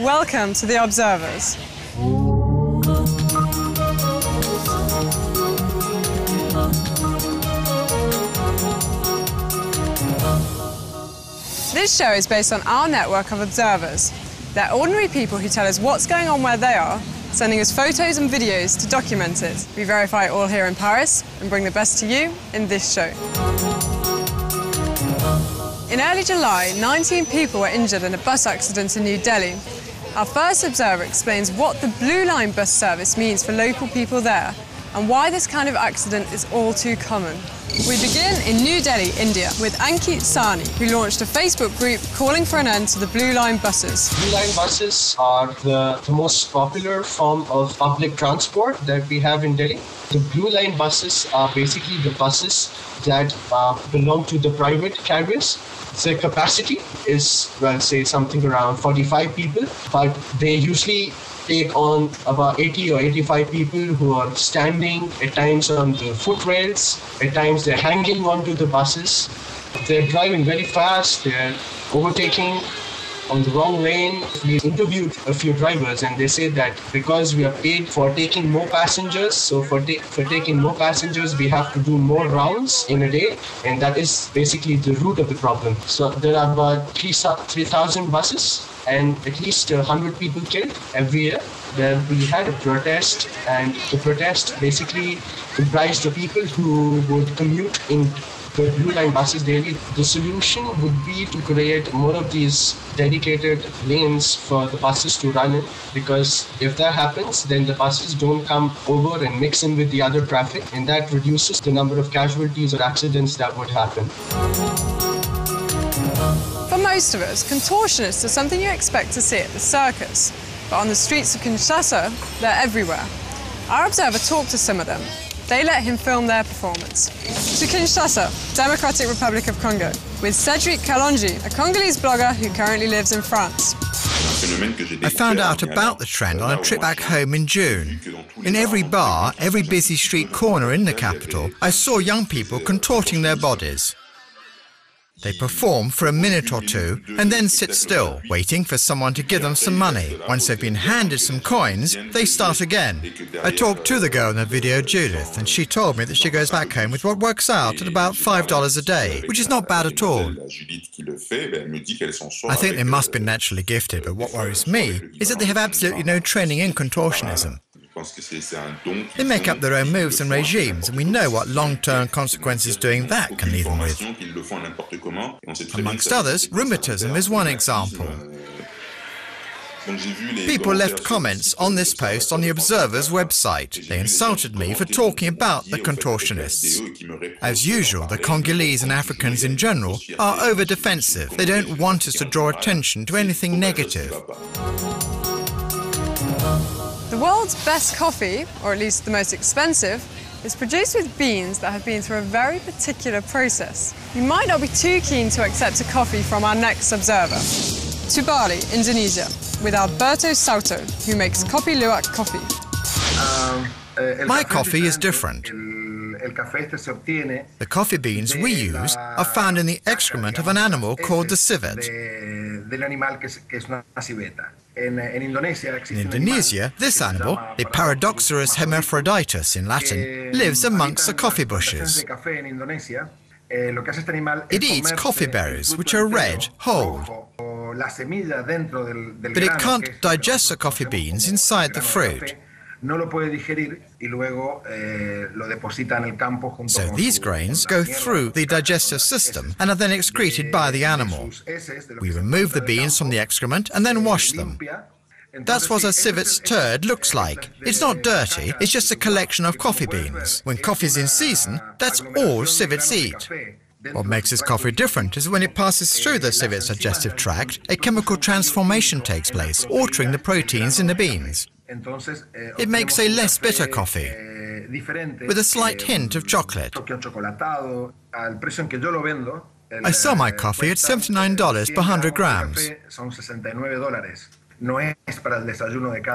Welcome to the Observers. This show is based on our network of observers. They're ordinary people who tell us what's going on where they are, sending us photos and videos to document it. We verify it all here in Paris and bring the best to you in this show. In early July, 19 people were injured in a bus accident in New Delhi. Our first observer explains what the Blueline bus service means for local people there and why this kind of accident is all too common. We begin in New Delhi, India, with Ankit Sani, who launched a Facebook group calling for an end to the Blueline buses. Blueline buses are the most popular form of public transport that we have in Delhi. The Blueline buses are basically the buses that belong to the private carriers. Their capacity is, well, say something around 45 people, but they usually take on about 80 or 85 people who are standing, at times on the foot rails, at times they're hanging onto the buses. They're driving very fast, they're overtaking on the wrong lane. We interviewed a few drivers and they say that because we are paid for taking more passengers, so for taking more passengers we have to do more rounds in a day, and that is basically the root of the problem. So there are about 3,000 buses and at least 100 people killed every year. Then we had a protest, and the protest basically comprised of people who would commute in the Blueline buses daily. The solution would be to create more of these dedicated lanes for the buses to run in, because if that happens, then the buses don't come over and mix in with the other traffic, and that reduces the number of casualties or accidents that would happen. For most of us, contortionists are something you expect to see at the circus, but on the streets of Kinshasa, they're everywhere. Our observer talked to some of them. They let him film their performance. To Kinshasa, Democratic Republic of Congo, with Cédric Kalonji, a Congolese blogger who currently lives in France. I found out about the trend on a trip back home in June. In every bar, every busy street corner in the capital, I saw young people contorting their bodies. They perform for a minute or two and then sit still, waiting for someone to give them some money. Once they've been handed some coins, they start again. I talked to the girl in the video, Judith, and she told me that she goes back home with what works out at about $5 a day, which is not bad at all. I think they must be naturally gifted, but what worries me is that they have absolutely no training in contortionism. They make up their own moves and regimes, and we know what long-term consequences doing that can leave them with. Amongst others, rheumatism is one example. People left comments on this post on the Observer's website. They insulted me for talking about the contortionists. As usual, the Congolese and Africans in general are over-defensive. They don't want us to draw attention to anything negative. The world's best coffee, or at least the most expensive, is produced with beans that have been through a very particular process. You might not be too keen to accept a coffee from our next observer. To Bali, Indonesia, with Alberto Souto, who makes Kopi Luwak coffee. My coffee is different. The coffee beans we use are found in the excrement of an animal called the civet. In Indonesia, this animal, the Paradoxurus hermaphroditus in Latin, lives amongst the coffee bushes. It eats coffee berries, which are red, whole. But it can't digest the coffee beans inside the fruit. So these grains go through the digestive system and are then excreted by the animal. We remove the beans from the excrement and then wash them. That's what a civet's turd looks like. It's not dirty, it's just a collection of coffee beans. When coffee's in season, that's all civets eat. What makes this coffee different is when it passes through the civet's digestive tract, a chemical transformation takes place, altering the proteins in the beans. It makes a less bitter coffee, with a slight hint of chocolate. I sell my coffee at $79 per 100 grams.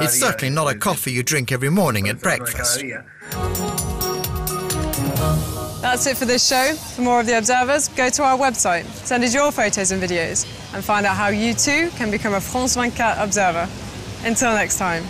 It's certainly not a coffee you drink every morning at breakfast. That's it for this show. For more of The Observers, go to our website, send us your photos and videos, and find out how you too can become a France 24 observer. Until next time.